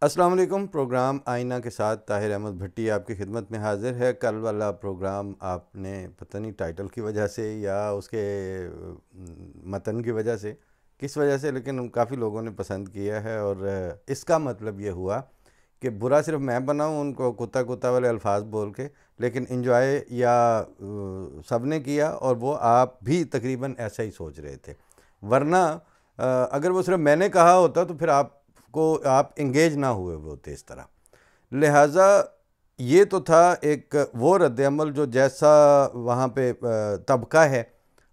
السلام علیکم۔ پروگرام آئینہ کے ساتھ طاہر احمد بھٹی آپ کی خدمت میں حاضر ہے۔ کل والا پروگرام آپ نے پتہ نہیں ٹائٹل کی وجہ سے یا اس کے متن کی وجہ سے کس وجہ سے، لیکن کافی لوگوں نے پسند کیا ہے، اور اس کا مطلب یہ ہوا کہ برا صرف میں بناؤں ان کو کتا کتا والے الفاظ بول کے، لیکن انجوائے یا سب نے کیا، اور وہ آپ بھی تقریباً ایسا ہی سوچ رہے تھے۔ ورنہ اگر وہ صرف میں نے کہا ہوتا تو پھر آپ انگیج نہ ہوئے ہوتے اس طرح۔ لہٰذا یہ تو تھا ایک وہ رد عمل جو جیسا وہاں پہ طبقہ ہے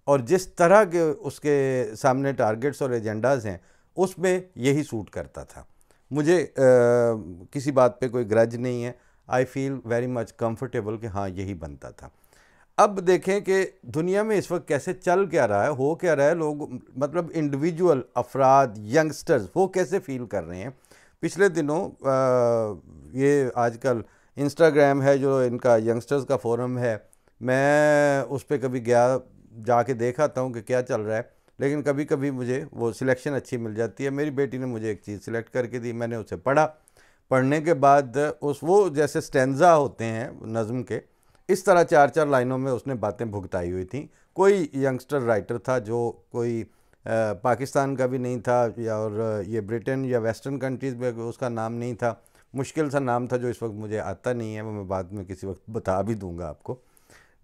اور جس طرح کے اس کے سامنے ٹارگٹس اور ایجنڈاز ہیں، اس میں یہی سوٹ کرتا تھا۔ مجھے کسی بات پہ کوئی گرج نہیں ہے، آئی فیل ویری مچ کمفرٹیبل کہ ہاں یہی بنتا تھا۔ اب دیکھیں کہ دنیا میں اس وقت کیسے چل کیا رہا ہے، ہو کیا رہا ہے، لوگ مطلب انڈیویجول افراد، ینگسٹرز وہ کیسے فیل کر رہے ہیں۔ پچھلے دنوں یہ آج کل انسٹاگرام ہے جو ان کا ینگسٹرز کا فورم ہے، میں اس پہ کبھی جا کے دیکھاتا ہوں کہ کیا چل رہا ہے، لیکن کبھی کبھی مجھے وہ سلیکشن اچھی مل جاتی ہے۔ میری بیٹی نے مجھے ایک چیز سلیکٹ کر کے دی، میں نے اسے پڑھا، پڑھنے کے بعد وہ جیسے سٹینزا ہوتے ہیں نظم کے، اس طرح چار چار لائنوں میں اس نے باتیں بھگتائی ہوئی تھیں۔ کوئی ینگسٹر رائٹر تھا جو کوئی پاکستان کا بھی نہیں تھا، اور یہ برٹن یا ویسٹرن کنٹریز میں اس کا نام نہیں تھا، مشکل سا نام تھا جو اس وقت مجھے آتا نہیں ہے، وہ میں بعد میں کسی وقت بتا بھی دوں گا آپ کو۔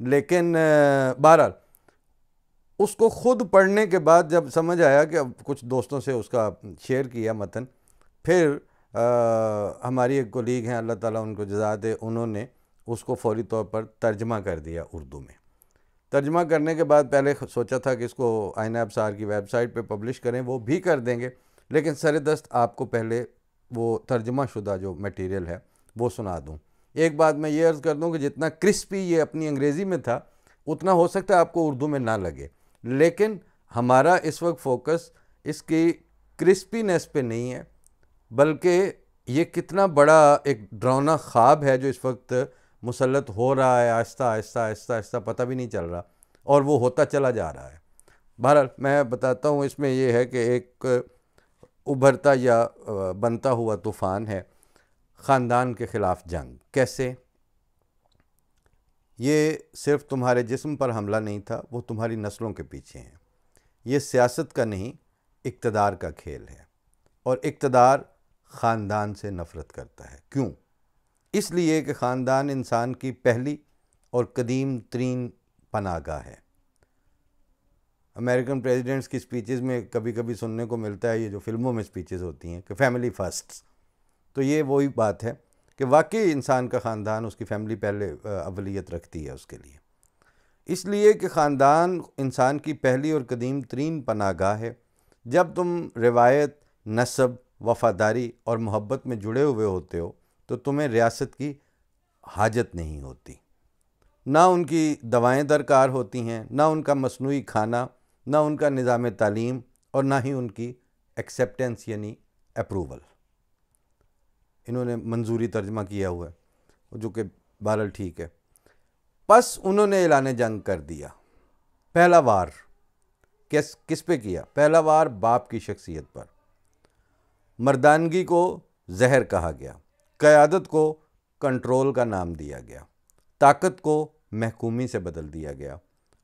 لیکن بہرحال اس کو خود پڑھنے کے بعد جب سمجھ آیا کہ اب کچھ دوستوں سے اس کا شیئر کیا متن، پھر ہماری ایک کولیگ ہیں، اللہ تعالیٰ ان کو جزا دے، انہوں نے اس کو فوری طور پر ترجمہ کر دیا اردو میں۔ ترجمہ کرنے کے بعد پہلے سوچا تھا کہ اس کو آئینہ ابصار کی ویب سائٹ پہ پبلش کریں، وہ بھی کر دیں گے، لیکن سر دست آپ کو پہلے وہ ترجمہ شدہ جو میٹیریل ہے وہ سنا دوں۔ ایک بات میں یہ عرض کر دوں کہ جتنا کرسپی یہ اپنی انگریزی میں تھا، اتنا ہو سکتا ہے آپ کو اردو میں نہ لگے، لیکن ہمارا اس وقت فوکس اس کی کرسپینس پہ نہیں ہے، بلکہ یہ کتنا بڑا ایک ڈراؤنا خواب ہے جو اس وقت مسلط ہو رہا ہے، آہستہ آہستہ آہستہ آہستہ، پتہ بھی نہیں چل رہا، اور وہ ہوتا چلا جا رہا ہے۔ بہرحال میں بتاتا ہوں، اس میں یہ ہے کہ ایک ابھرتا یا بنتا ہوا طوفان ہے، خاندان کے خلاف جنگ۔ کیسے؟ یہ صرف تمہارے جسم پر حملہ نہیں تھا، وہ تمہاری نسلوں کے پیچھے ہیں۔ یہ سیاست کا نہیں، اقتدار کا کھیل ہے، اور اقتدار خاندان سے نفرت کرتا ہے۔ کیوں؟ اس لیے کہ خاندان انسان کی پہلی اور قدیم ترین پناہ گاہ ہے۔ امریکن پریزیڈنٹس کی سپیچز میں کبھی کبھی سننے کو ملتا ہے، یہ جو فلموں میں سپیچز ہوتی ہیں کہ فیملی فرسٹ، تو یہ وہی بات ہے کہ واقعی انسان کا خاندان، اس کی فیملی پہلے اولیت رکھتی ہے اس کے لیے۔ اس لیے کہ خاندان انسان کی پہلی اور قدیم ترین پناہ گاہ ہے۔ جب تم روایت، نسب، وفاداری اور محبت میں جڑے ہوئے ہوتے ہو تو تمہیں ریاست کی حاجت نہیں ہوتی، نہ ان کی دوائیں درکار ہوتی ہیں، نہ ان کا مصنوعی کھانا، نہ ان کا نظام تعلیم، اور نہ ہی ان کی ایکسیپٹنس یعنی اپروول۔ انہوں نے منظوری ترجمہ کیا ہوا ہے، جو کہ بہرحال ٹھیک ہے۔ پس انہوں نے اعلان جنگ کر دیا۔ پہلا وار کس پہ کیا؟ پہلا وار باپ کی شخصیت پر۔ مردانگی کو زہر کہا گیا، قیادت کو کنٹرول کا نام دیا گیا، طاقت کو محکومی سے بدل دیا گیا،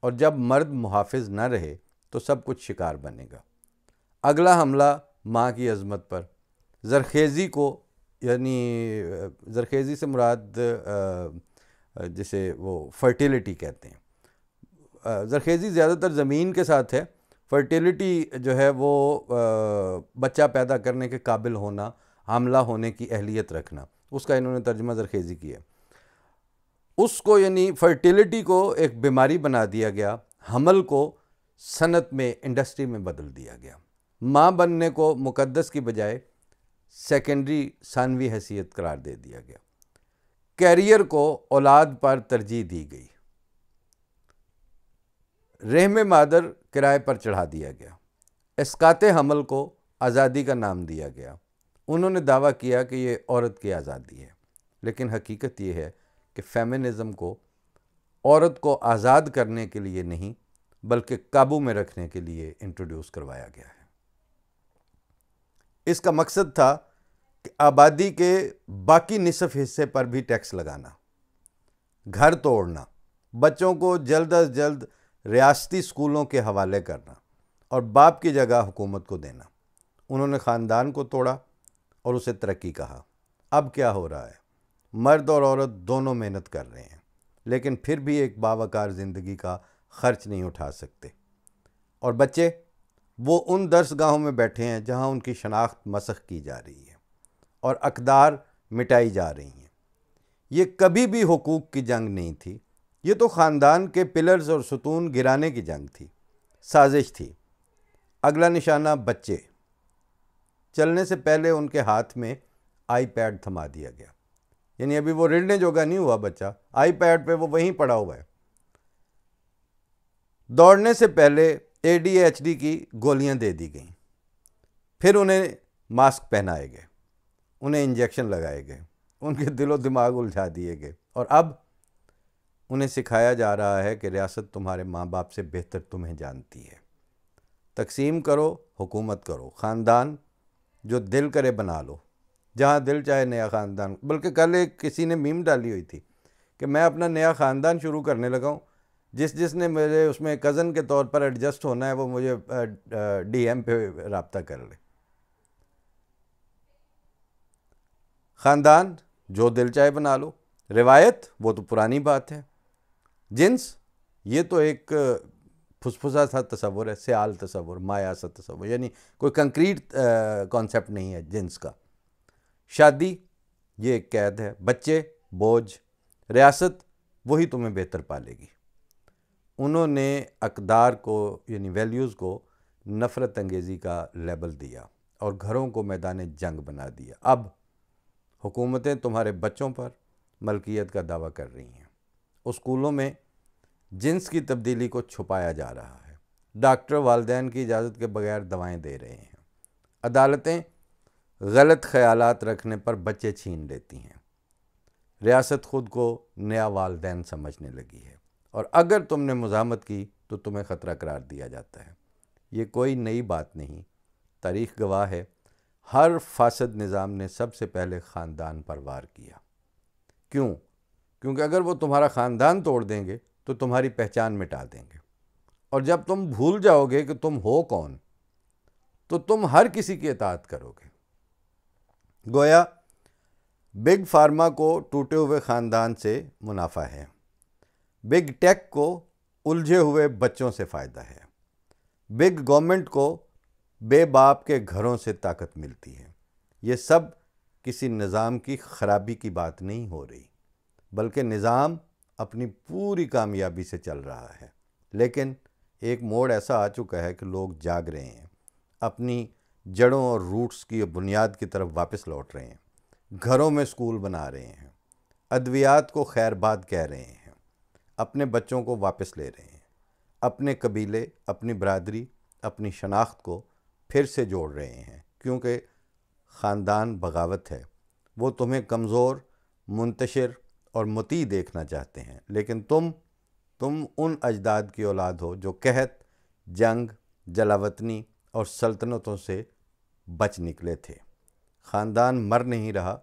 اور جب مرد محافظ نہ رہے تو سب کچھ شکار بنے گا۔ اگلا حملہ ماں کی عظمت پر، زرخیزی کو، یعنی زرخیزی سے مراد جسے وہ فرٹیلیٹی کہتے ہیں، زرخیزی زیادہ تر زمین کے ساتھ ہے، فرٹیلیٹی جو ہے وہ بچہ پیدا کرنے کے قابل ہونا، حاملہ ہونے کی اہلیت رکھنا، اس کا انہوں نے ترجمہ زرخیزی کیا۔ اس کو یعنی فرٹیلیٹی کو ایک بیماری بنا دیا گیا، حمل کو صنعت میں، انڈسٹری میں بدل دیا گیا، ماں بننے کو مقدس کی بجائے سیکنڈری ثانوی حیثیت قرار دے دیا گیا، کیریئر کو اولاد پر ترجیح دی گئی، رحم مادر کرائے پر چڑھا دیا گیا، اسقاط حمل کو آزادی کا نام دیا گیا۔ انہوں نے دعویٰ کیا کہ یہ عورت کی آزادی ہے، لیکن حقیقت یہ ہے کہ فیمنزم کو عورت کو آزاد کرنے کے لیے نہیں بلکہ قابو میں رکھنے کے لیے انٹروڈیوس کروایا گیا ہے۔ اس کا مقصد تھا کہ آبادی کے باقی نصف حصے پر بھی ٹیکس لگانا، گھر توڑنا، بچوں کو جلد از جلد ریاستی اسکولوں کے حوالے کرنا اور باپ کی جگہ حکومت کو دینا۔ انہوں نے خاندان کو توڑا اور اسے ترقی کہا۔ اب کیا ہو رہا ہے؟ مرد اور عورت دونوں محنت کر رہے ہیں، لیکن پھر بھی ایک باوقار زندگی کا خرچ نہیں اٹھا سکتے۔ اور بچے، وہ ان درس گاہوں میں بیٹھے ہیں جہاں ان کی شناخت مسخ کی جا رہی ہے اور اقدار مٹائی جا رہی ہیں۔ یہ کبھی بھی حقوق کی جنگ نہیں تھی، یہ تو خاندان کے پلرز اور ستون گرانے کی جنگ تھی، سازش تھی۔ اگلا نشانہ بچے۔ چلنے سے پہلے ان کے ہاتھ میں آئی پیڈ تھما دیا گیا، یعنی ابھی وہ رڑنے جوگا نہیں ہوا بچہ، آئی پیڈ پہ وہ وہیں پڑا ہوا ہے۔ دوڑنے سے پہلے اے ڈی ایچ ڈی کی گولیاں دے دی گئیں، پھر انہیں ماسک پہنائے گئے، انہیں انجیکشن لگائے گئے، ان کے دل و دماغ الجھا دیے گئے، اور اب انہیں سکھایا جا رہا ہے کہ ریاست تمہارے ماں باپ سے بہتر تمہیں جانتی ہے۔ تقسیم کرو، حکومت کرو، خاندان جو دل کرے بنا لو، جہاں دل چاہے نیا خاندان۔ بلکہ کل ایک کسی نے میم ڈالی ہوئی تھی کہ میں اپنا نیا خاندان شروع کرنے لگا ہوں، جس نے میرے اس میں کزن کے طور پر ایڈجسٹ ہونا ہے وہ مجھے ڈی ایم پہ رابطہ کر لے۔ خاندان جو دل چاہے بنا لو، روایت وہ تو پرانی بات ہے، جنس یہ تو ایک پھسپھسا سا تصور ہے، سیال تصور، مایا سا تصور، یعنی کوئی کنکریٹ کانسیپٹ نہیں ہے جنس کا۔ شادی یہ ایک قید ہے، بچے بوجھ، ریاست وہی تمہیں بہتر پالے گی۔ انہوں نے اقدار کو یعنی ویلیوز کو نفرت انگیزی کا لیبل دیا اور گھروں کو میدان جنگ بنا دیا۔ اب حکومتیں تمہارے بچوں پر ملکیت کا دعویٰ کر رہی ہیں، اسکولوں میں جنس کی تبدیلی کو چھپایا جا رہا ہے، ڈاکٹر والدین کی اجازت کے بغیر دوائیں دے رہے ہیں، عدالتیں غلط خیالات رکھنے پر بچے چھین لیتی ہیں، ریاست خود کو نیا والدین سمجھنے لگی ہے، اور اگر تم نے مزاحمت کی تو تمہیں خطرہ قرار دیا جاتا ہے۔ یہ کوئی نئی بات نہیں، تاریخ گواہ ہے، ہر فاسد نظام نے سب سے پہلے خاندان پر وار کیا۔ کیوں؟ کیونکہ اگر وہ تمہارا خاندان توڑ دیں گے تو تمہاری پہچان مٹا دیں گے، اور جب تم بھول جاؤ گے کہ تم ہو کون تو تم ہر کسی کی اطاعت کرو گے۔ گویا بگ فارما کو ٹوٹے ہوئے خاندان سے منافع ہے، بگ ٹیک کو الجھے ہوئے بچوں سے فائدہ ہے، بگ گورنمنٹ کو بے باپ کے گھروں سے طاقت ملتی ہے۔ یہ سب کسی نظام کی خرابی کی بات نہیں ہو رہی، بلکہ نظام اپنی پوری کامیابی سے چل رہا ہے، لیکن ایک موڑ ایسا آ چکا ہے کہ لوگ جاگ رہے ہیں، اپنی جڑوں اور روٹس کی بنیاد کی طرف واپس لوٹ رہے ہیں، گھروں میں اسکول بنا رہے ہیں، ادویات کو خیر باد کہہ رہے ہیں، اپنے بچوں کو واپس لے رہے ہیں، اپنے قبیلے، اپنی برادری، اپنی شناخت کو پھر سے جوڑ رہے ہیں، کیونکہ خاندان بغاوت ہے۔ وہ تمہیں کمزور، منتشر اور مطیع دیکھنا چاہتے ہیں، لیکن تم ان اجداد کی اولاد ہو جو قحط، جنگ، جلاوطنی اور سلطنتوں سے بچ نکلے تھے۔ خاندان مر نہیں رہا،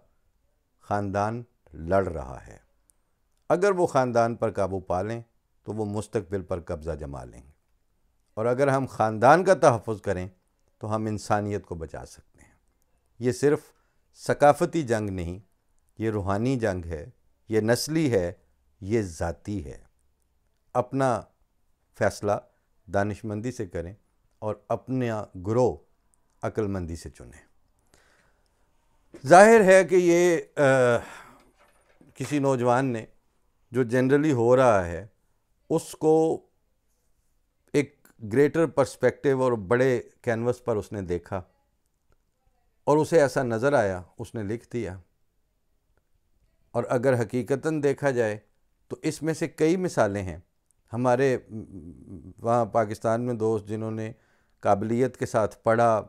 خاندان لڑ رہا ہے۔ اگر وہ خاندان پر قابو پا لیں تو وہ مستقبل پر قبضہ جما لیں گے، اور اگر ہم خاندان کا تحفظ کریں تو ہم انسانیت کو بچا سکتے ہیں۔ یہ صرف ثقافتی جنگ نہیں، یہ روحانی جنگ ہے، یہ نسلی ہے، یہ ذاتی ہے۔ اپنا فیصلہ دانش مندی سے کریں اور اپنا گروہ عقل مندی سے چنیں۔ ظاہر ہے کہ یہ کسی نوجوان نے جو جنرلی ہو رہا ہے اس کو ایک گریٹر پرسپیکٹیو اور بڑے کینوس پر اس نے دیکھا اور اسے ایسا نظر آیا، اس نے لکھ دیا۔ اور اگر حقیقتاً دیکھا جائے تو اس میں سے کئی مثالیں ہیں۔ ہمارے وہاں پاکستان میں دوست جنہوں نے قابلیت کے ساتھ پڑھا،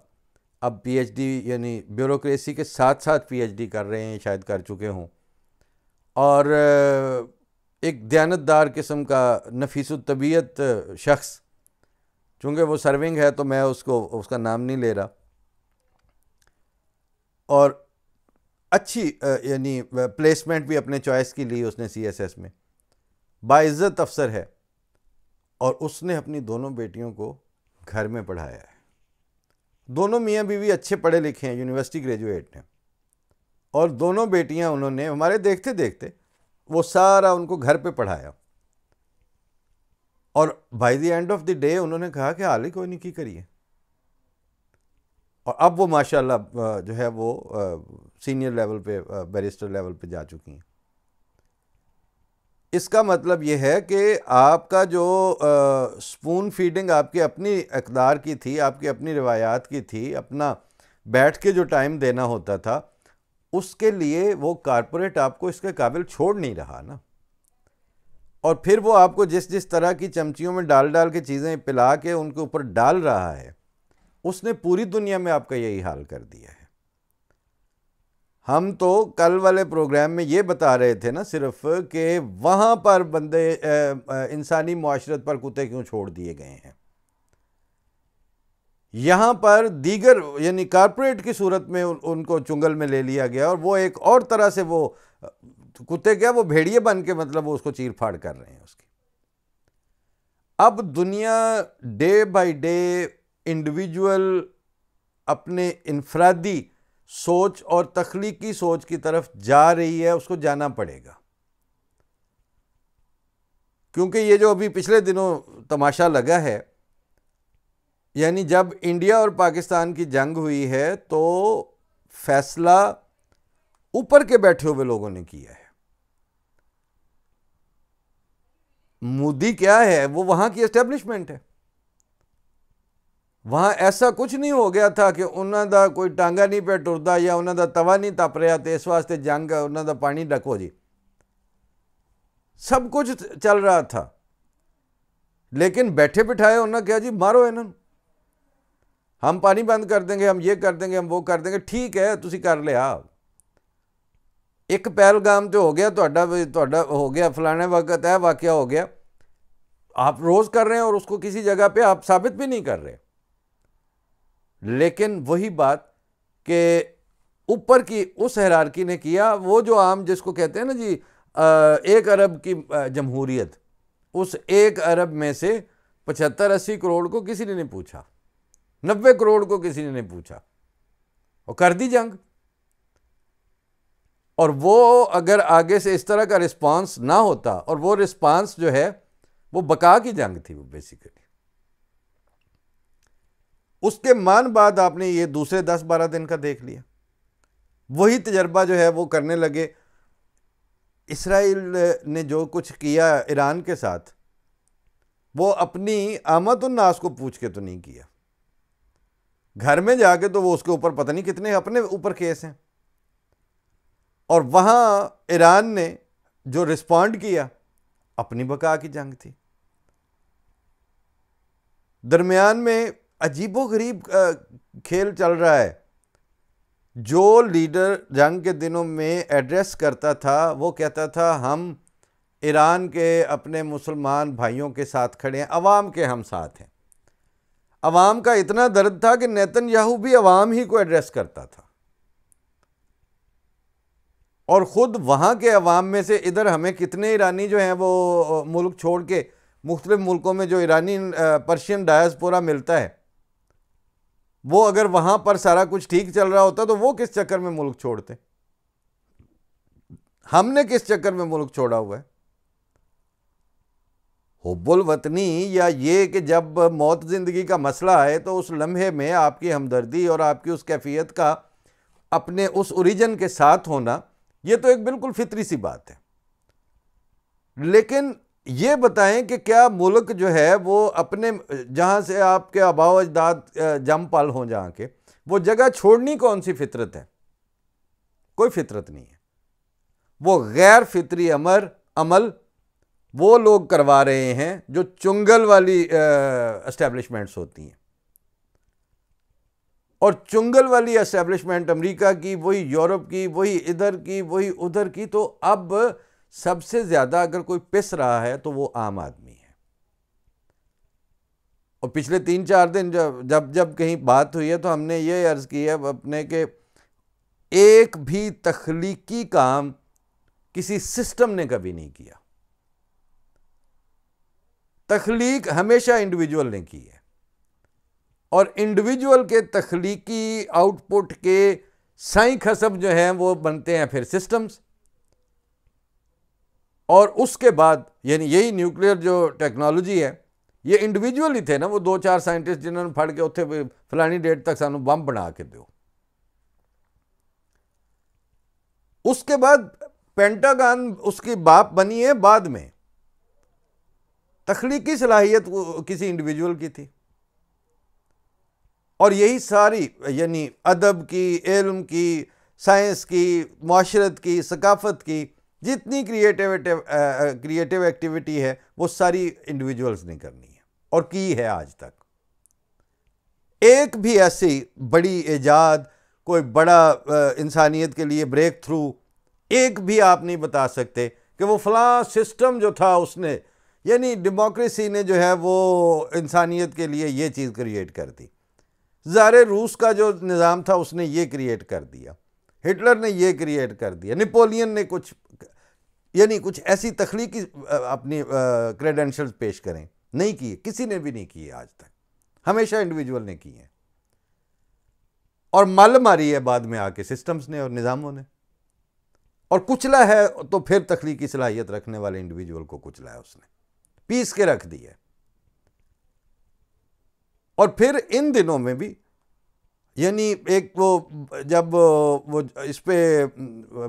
اب پی ایچ ڈی یعنی بیوروکریسی کے ساتھ ساتھ پی ایچ ڈی کر رہے ہیں، شاید کر چکے ہوں، اور ایک دیانتدار قسم کا نفیس الطبیعت شخص، چونکہ وہ سرونگ ہے تو میں اس کا نام نہیں لے رہا، اور اچھی یعنی پلیسمنٹ بھی اپنے چوائس کی لی اس نے سی ایس ایس میں، باعزت افسر ہے، اور اس نے اپنی دونوں بیٹیوں کو گھر میں پڑھایا ہے. دونوں میاں بیوی اچھے پڑھے لکھے ہیں، یونیورسٹی گریجویٹ ہیں، اور دونوں بیٹیاں انہوں نے ہمارے دیکھتے دیکھتے وہ سارا ان کو گھر پہ پڑھایا. اور by the end of the day انہوں نے کہا کہ حال ہی کوئی نہیں کی کریے، اور اب وہ ماشاءاللہ جو ہے وہ سینئر لیول پہ، بیرسٹر لیول پہ جا چکی ہیں. اس کا مطلب یہ ہے کہ آپ کا جو سپون فیڈنگ آپ کے اپنی اقدار کی تھی، آپ کی اپنی روایات کی تھی، اپنا بیٹھ کے جو ٹائم دینا ہوتا تھا، اس کے لیے وہ کارپوریٹ آپ کو اس کے قابل چھوڑ نہیں رہا نا. اور پھر وہ آپ کو جس طرح کی چمچیوں میں ڈال کے چیزیں پلا کے ان کے اوپر ڈال رہا ہے، اس نے پوری دنیا میں آپ کا یہی حال کر دیا ہے. ہم تو کل والے پروگرام میں یہ بتا رہے تھے نا صرف کہ وہاں پر بندے انسانی معاشرت پر کتے کیوں چھوڑ دیے گئے ہیں. یہاں پر دیگر یعنی کارپوریٹ کی صورت میں ان کو چنگل میں لے لیا گیا، اور وہ ایک اور طرح سے وہ کتے کیا، وہ بھیڑیے بن کے مطلب وہ اس کو چیر پھاڑ کر رہے ہیں اس کی. اب دنیا ڈے بائی ڈے انڈیویجول اپنے انفرادی سوچ اور تخلیقی سوچ کی طرف جا رہی ہے. اس کو جانا پڑے گا، کیونکہ یہ جو ابھی پچھلے دنوں تماشا لگا ہے، یعنی جب انڈیا اور پاکستان کی جنگ ہوئی ہے تو فیصلہ اوپر کے بیٹھے ہوئے لوگوں نے کیا ہے. مودی کیا ہے، وہ وہاں کی اسٹیبلشمنٹ ہے. وہاں ایسا کچھ نہیں ہو گیا تھا کہ انہوں دا کوئی ٹانگا نہیں پہ ٹردا یا انہوں دا توا نہیں تپ رہا تھا، اس واسطے جنگ انہوں دا پانی ڈکو جی. سب کچھ چل رہا تھا، لیکن بیٹھے بٹھائے انہوں نے کیا جی مارو انہوں، ہم پانی بند کر دیں گے، ہم یہ کر دیں گے، ہم وہ کر دیں گے. ٹھیک ہے تسی کر لیا، ایک پہلگام تو ہو گیا، تہاڈا ہو گیا، فلانے وقت ہے واقعہ ہو گیا، آپ روز کر رہے ہیں اور اس کو کسی جگہ پہ آپ ثابت بھی نہیں کر رہے. لیکن وہی بات کہ اوپر کی اس ہیرارکی نے کیا، وہ جو عام جس کو کہتے ہیں نا جی 1 ارب کی جمہوریت، اس 1 ارب میں سے 75-80 کروڑ کو کسی نے نہیں پوچھا، 90 کروڑ کو کسی نے نہیں پوچھا، اور کر دی جنگ. اور وہ اگر آگے سے اس طرح کا رسپانس نہ ہوتا، اور وہ رسپانس جو ہے وہ بقا کی جنگ تھی وہ بیسیکلی. اس کے مان بعد آپ نے یہ دوسرے 10-12 دن کا دیکھ لیا، وہی تجربہ جو ہے وہ کرنے لگے. اسرائیل نے جو کچھ کیا ایران کے ساتھ، وہ اپنی آمد الناس کو پوچھ کے تو نہیں کیا. گھر میں جا کے تو وہ اس کے اوپر پتہ نہیں کتنے اپنے اوپر کیس ہیں، اور وہاں ایران نے جو رسپونڈ کیا اپنی بقا کی جنگ تھی. درمیان میں عجیب و غریب کھیل چل رہا ہے. جو لیڈر جنگ کے دنوں میں ایڈریس کرتا تھا وہ کہتا تھا ہم ایران کے اپنے مسلمان بھائیوں کے ساتھ کھڑے ہیں، عوام کے ہم ساتھ ہیں. عوام کا اتنا درد تھا کہ نیتن یاہو بھی عوام ہی کو ایڈریس کرتا تھا، اور خود وہاں کے عوام میں سے ادھر ہمیں کتنے ایرانی جو ہیں وہ ملک چھوڑ کے مختلف ملکوں میں جو ایرانی پرشین ڈائسپورا ملتا ہے، وہ اگر وہاں پر سارا کچھ ٹھیک چل رہا ہوتا تو وہ کس چکر میں ملک چھوڑتے؟ ہم نے کس چکر میں ملک چھوڑا ہوا ہے؟ حب الوطنی، یا یہ کہ جب موت زندگی کا مسئلہ آئے تو اس لمحے میں آپ کی ہمدردی اور آپ کی اس کیفیت کا اپنے اس اوریجن کے ساتھ ہونا، یہ تو ایک بالکل فطری سی بات ہے. لیکن یہ بتائیں کہ کیا ملک جو ہے وہ اپنے جہاں سے آپ کے آباء و اجداد جم پل ہوں جہاں کے، وہ جگہ چھوڑنی کون سی فطرت ہے؟ کوئی فطرت نہیں ہے. وہ غیر فطری عمل وہ لوگ کروا رہے ہیں جو چنگل والی اسٹیبلشمنٹس ہوتی ہیں. اور چنگل والی اسٹیبلشمنٹ امریکہ کی، وہی یورپ کی، وہی ادھر کی، وہی ادھر کی. تو اب سب سے زیادہ اگر کوئی پس رہا ہے تو وہ عام آدمی ہے. اور پچھلے 3-4 دن جب کہیں بات ہوئی ہے تو ہم نے یہ عرض کی ہے اپنے کہ ایک بھی تخلیقی کام کسی سسٹم نے کبھی نہیں کیا. تخلیق ہمیشہ انڈیویجول نے کی ہے، اور انڈیویجول کے تخلیقی آؤٹ پٹ کے سائیں خصب جو ہیں وہ بنتے ہیں پھر سسٹمز. اور اس کے بعد یعنی یہی نیوکلیئر جو ٹیکنالوجی ہے یہ انڈیویجول ہی تھے نا، وہ 2-4 سائنٹسٹ جنہوں نے پڑھ کے اتنے فلانی ڈیٹ تک سانو بم بنا کے دو. اس کے بعد پینٹاگان اس کی باپ بنی ہے بعد میں. تخلیقی صلاحیت کسی انڈیویجول کی تھی، اور یہی ساری یعنی ادب کی، علم کی، سائنس کی، معاشرت کی، ثقافت کی جتنی کریٹیو ایکٹیویٹی ہے وہ ساری انڈیویجولز نے کرنی ہے اور کی ہے آج تک. ایک بھی ایسی بڑی ایجاد، کوئی بڑا انسانیت کے لیے بریک تھرو ایک بھی آپ نہیں بتا سکتے کہ وہ فلاں سسٹم جو تھا اس نے، یعنی ڈیموکریسی نے جو ہے وہ انسانیت کے لیے یہ چیز کریٹ کر دی. زار روس کا جو نظام تھا اس نے یہ کریٹ کر دیا، ہٹلر نے یہ کریٹ کر دیا، نیپولین نے کچھ ایسی تخلیقی اپنی کریڈینشلز پیش کریں نہیں کیے، کسی نے بھی نہیں کیے آج تک. ہمیشہ انڈیویجول نے کی ہیں، اور مل ماری ہے بعد میں آ کے سسٹمز نے اور نظاموں نے، اور کچلا ہے تو پھر تخلیقی صلاحیت رکھنے والے انڈیویجول کو کچلا ہے، اس نے پیس کے رکھ دی ہے. اور پھر ان دنوں میں بھی یعنی ایک وہ جب وہ اس پہ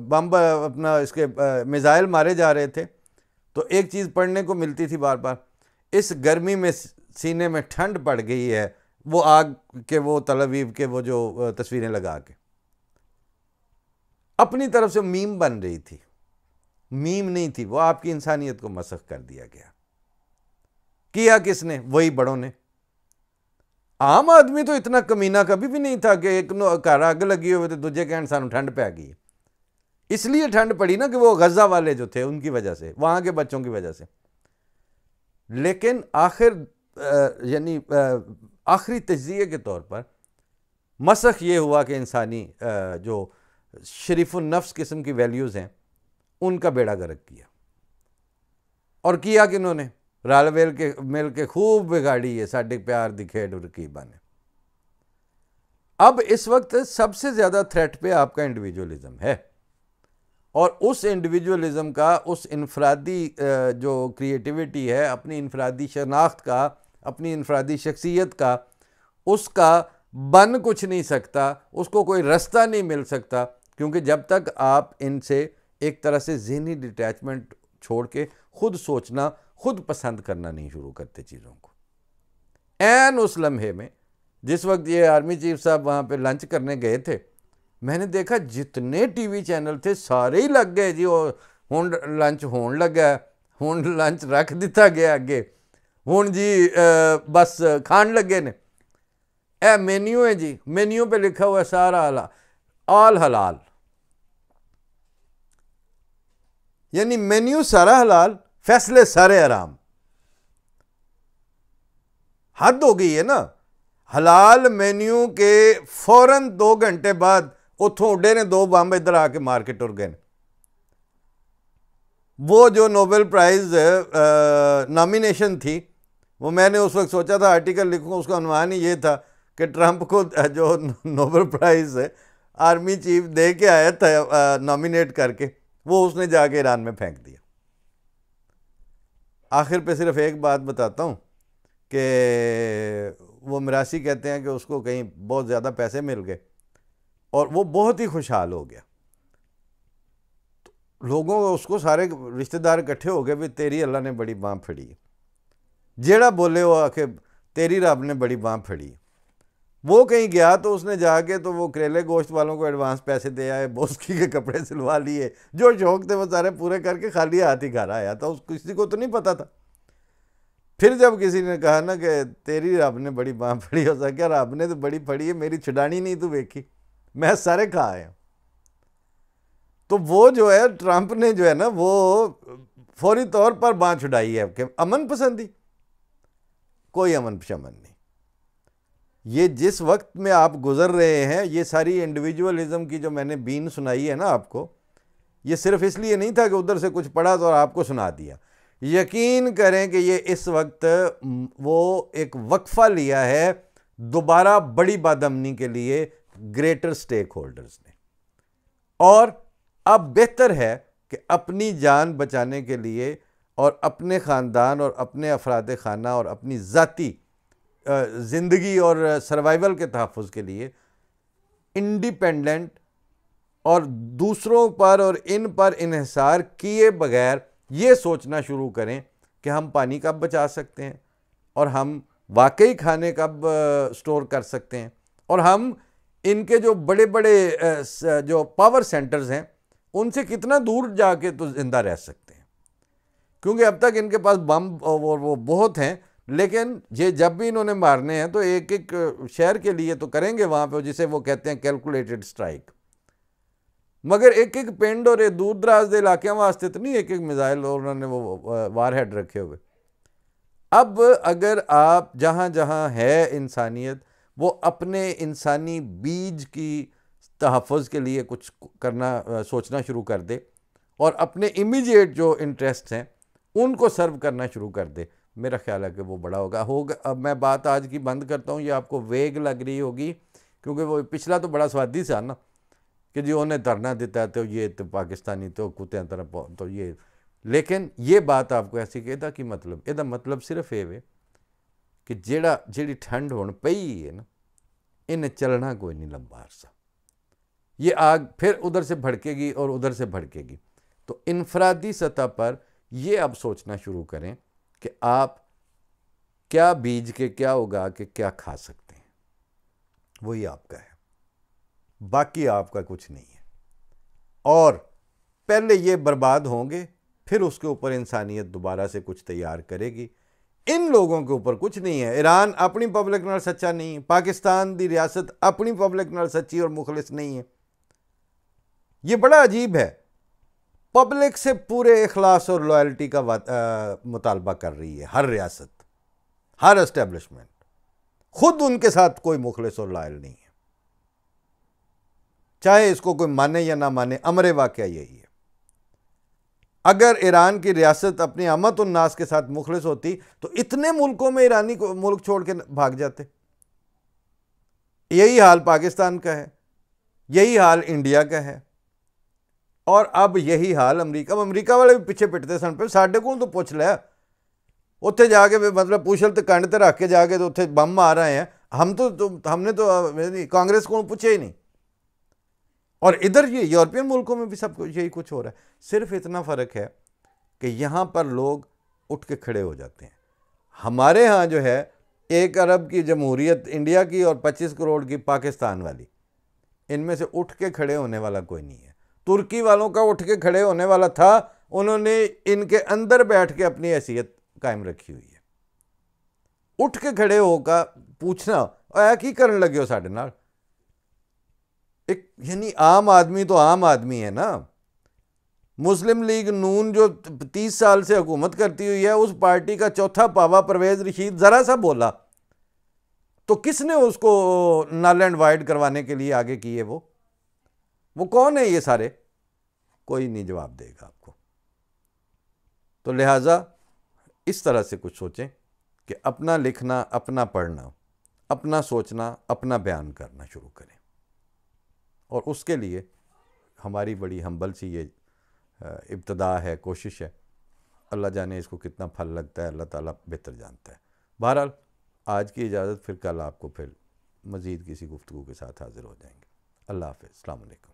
بم اپنا اس کے میزائل مارے جا رہے تھے تو ایک چیز پڑھنے کو ملتی تھی بار بار، اس گرمی میں سینے میں ٹھنڈ پڑ گئی ہے، وہ آگ کے وہ تل اویو کے وہ جو تصویریں لگا کے اپنی طرف سے میم بن رہی تھی. میم نہیں تھی وہ، آپ کی انسانیت کو مسخ کر دیا گیا. کیا کس نے؟ وہی بڑوں نے. عام آدمی تو اتنا کمینہ کبھی بھی نہیں تھا کہ ایک گھر آگ لگی ہوئے تو دوجے کہن سانو ٹھنڈ پہ گئی. اس لیے ٹھنڈ پڑی نا کہ وہ غزہ والے جو تھے ان کی وجہ سے، وہاں کے بچوں کی وجہ سے. لیکن یعنی آخری تجزیے کے طور پر مسخ یہ ہوا کہ انسانی جو شریف النفس قسم کی ویلیوز ہیں ان کا بیڑا غرق کیا. اور کیا کہ انہوں نے رال مل کے خوب بگاڑی ہے ساڈے پیار دی کھیڈ رقیباں نے. اب اس وقت سب سے زیادہ تھریٹ پہ آپ کا انڈیویجولزم ہے، اور اس انڈیویجولزم کا، اس انفرادی جو کریٹیوٹی ہے، اپنی انفرادی شناخت کا، اپنی انفرادی شخصیت کا، اس کا بن کچھ نہیں سکتا، اس کو کوئی رستہ نہیں مل سکتا، کیونکہ جب تک آپ ان سے ایک طرح سے ذہنی ڈیٹیچمنٹ چھوڑ کے خود سوچنا، خود پسند کرنا نہیں شروع کرتے چیزوں کو. این اس لمحے میں جس وقت یہ آرمی چیف صاحب وہاں پہ لنچ کرنے گئے تھے، میں نے دیکھا جتنے ٹی وی چینل تھے سارے ہی لگ گئے جی ہون لنچ ہون لگا، ہون لنچ رکھ دیتا گیا اگے، ہون جی بس کھان لگے نے. اے مینیو ہے جی، مینیو پہ لکھا ہوا ہے سارا آل حلال، یعنی مینیو سارا حلال، فیصلے سارے حرام. حد ہو گئی ہے نا. حلال مینیو کے فوراً 2 گھنٹے بعد اتھوں اڈے نے 2 بم ادھر آ کے مار کے ٹر گئے. وہ جو نوبل پرائز نامینیشن تھی، وہ میں نے اس وقت سوچا تھا آرٹیکل لکھوں، اس کا عنوان ہی یہ تھا کہ ٹرمپ کو جو نوبل پرائز آرمی چیف دے کے آیا تھا نامینیٹ کر کے، وہ اس نے جا کے ایران میں پھینک دیا. آخر پہ صرف ایک بات بتاتا ہوں کہ وہ مراسی کہتے ہیں کہ اس کو کہیں بہت زیادہ پیسے مل گئے اور وہ بہت ہی خوشحال ہو گیا. لوگوں اس کو سارے رشتہ دار اکٹھے ہو گئے بھی تیری اللہ نے بڑی بانھ پھڑی ہے، جیڑا بولے وہ آ کے تیری رب نے بڑی بانھ پھڑی ہے. وہ کہیں گیا تو اس نے جا کے تو وہ کریلے گوشت والوں کو ایڈوانس پیسے دے آئے، بوسکی کے کپڑے سلوا لیے، جو شوق تھے وہ سارے پورے کر کے خالی ہاتھ ہی گھر آیا تھا. کسی کو تو نہیں پتا تھا. پھر جب کسی نے کہا نا کہ تیری رب نے بڑی بانھ پھڑی، ہو سکیا رب نے تو بڑی پھڑی ہے، میری چھڈانی نہیں تو ویکھی، میں سارے کھا آیا. تو وہ جو ہے ٹرمپ نے جو ہے نا وہ فوری طور پر بانھ چھڑائی ہے کہ امن پسندی. کوئی امن شمن نہیں. یہ جس وقت میں آپ گزر رہے ہیں، یہ ساری انڈیویجولزم کی جو میں نے بین سنائی ہے نا آپ کو، یہ صرف اس لیے نہیں تھا کہ ادھر سے کچھ پڑھا تو اور آپ کو سنا دیا. یقین کریں کہ یہ اس وقت وہ ایک وقفہ لیا ہے دوبارہ بڑی باد امنی کے لیے گریٹر سٹیک ہولڈرز نے، اور اب بہتر ہے کہ اپنی جان بچانے کے لیے اور اپنے خاندان اور اپنے افراد خانہ اور اپنی ذاتی زندگی اور سروائیول کے تحفظ کے لیے انڈیپینڈنٹ اور دوسروں پر اور ان پر انحصار کیے بغیر یہ سوچنا شروع کریں کہ ہم پانی کب بچا سکتے ہیں، اور ہم واقعی کھانے کب سٹور کر سکتے ہیں، اور ہم ان کے جو بڑے بڑے جو پاور سینٹرز ہیں ان سے کتنا دور جا کے تو زندہ رہ سکتے ہیں، کیونکہ اب تک ان کے پاس بم وہ بہت ہیں، لیکن یہ جب بھی انہوں نے مارنے ہیں تو ایک ایک شہر کے لیے تو کریں گے وہاں پہ، جسے وہ کہتے ہیں کیلکولیٹڈ سٹرائک، مگر ایک ایک پنڈ اور دور دراز دے علاقے واسطے تو نہیں ایک ایک میزائل اور انہوں نے وہ وار ہیڈ رکھے ہوئے. اب اگر آپ جہاں جہاں ہے انسانیت وہ اپنے انسانی بیج کی تحفظ کے لیے کچھ کرنا سوچنا شروع کر دے اور اپنے امیجیٹ جو انٹرسٹ ہیں ان کو سرو کرنا شروع کر دے، میرا خیال ہے کہ وہ بڑا ہوگا. اب میں بات آج کی بند کرتا ہوں، یہ آپ کو ویگ لگ رہی ہوگی کیونکہ وہ پچھلا تو بڑا سوادی سا نا کہ جی انہیں دھرنا دیتا ہے تو یہ تو پاکستانی تو کتے طرح تو یہ، لیکن یہ بات آپ کو ایسی کہ یہ مطلب صرف یہ کہ جیڑی ٹھنڈ ہون پئی ہے نا انہیں چلنا کوئی نہیں لمبا عرصہ، یہ آگ پھر ادھر سے بھڑکے گی اور ادھر سے بھڑکے گی. تو انفرادی سطح پر یہ اب سوچنا شروع کریں کہ آپ کیا بیج کے کیا اگا کے کیا کھا سکتے ہیں، وہی آپ کا ہے، باقی آپ کا کچھ نہیں ہے. اور پہلے یہ برباد ہوں گے، پھر اس کے اوپر انسانیت دوبارہ سے کچھ تیار کرے گی. ان لوگوں کے اوپر کچھ نہیں ہے. ایران اپنی پبلک نال سچا نہیں ہے، پاکستان دی ریاست اپنی پبلک نال سچی اور مخلص نہیں ہے. یہ بڑا عجیب ہے، پبلک سے پورے اخلاص اور لائلٹی کا مطالبہ کر رہی ہے ہر ریاست، ہر اسٹیبلشمنٹ، خود ان کے ساتھ کوئی مخلص اور لائل نہیں ہے، چاہے اس کو کوئی مانے یا نہ مانے. امر واقعہ یہی ہے. اگر ایران کی ریاست اپنی امت الناس کے ساتھ مخلص ہوتی تو اتنے ملکوں میں ایرانی کو ملک چھوڑ کے بھاگ جاتے. یہی حال پاکستان کا ہے، یہی حال انڈیا کا ہے، اور اب یہی حال امریکہ والے بھی پیچھے پٹتے سن پہ ساڈے کو تو پوچھ لیا، اتنے جا کے مطلب پوچھل تو کنڈ تے رکھ کے جا کے تو اتنے بم مار رہے ہیں. ہم نے تو کانگریس کو پوچھے ہی نہیں. اور ادھر یہ یورپین ملکوں میں بھی سب کچھ یہی کچھ ہو رہا ہے. صرف اتنا فرق ہے کہ یہاں پر لوگ اٹھ کے کھڑے ہو جاتے ہیں. ہمارے ہاں جو ہے 1 ارب کی جمہوریت انڈیا کی اور 25 کروڑ کی پاکستان والی، ان میں سے اٹھ کے کھڑے ہونے والا کوئی نہیں ہے. ترکی والوں کا اٹھ کے کھڑے ہونے والا تھا، انہوں نے ان کے اندر بیٹھ کے اپنی حیثیت قائم رکھی ہوئی ہے. اٹھ کے کھڑے ہو کا پوچھنا اے کی کرن لگے ہو ساڈے نال، یعنی عام آدمی تو عام آدمی ہے نا. مسلم لیگ نون جو 30 سال سے حکومت کرتی ہوئی ہے، اس پارٹی کا چوتھا پاوا پرویز رشید ذرا سا بولا تو کس نے اس کو نل اینڈ وائڈ کروانے کے لیے آگے کیے؟ وہ کون ہے؟ یہ سارے کوئی نہیں جواب دے گا آپ کو. تو لہٰذا اس طرح سے کچھ سوچیں کہ اپنا لکھنا، اپنا پڑھنا، اپنا سوچنا، اپنا بیان کرنا شروع کریں. اور اس کے لیے ہماری بڑی ہمبل سی یہ ابتدا ہے، کوشش ہے. اللہ جانے اس کو کتنا پھل لگتا ہے، اللہ تعالیٰ بہتر جانتا ہے. بہرحال آج کی اجازت، پھر کل آپ کو پھر مزید کسی گفتگو کے ساتھ حاضر ہو جائیں گے. اللہ حافظ، السلام علیکم.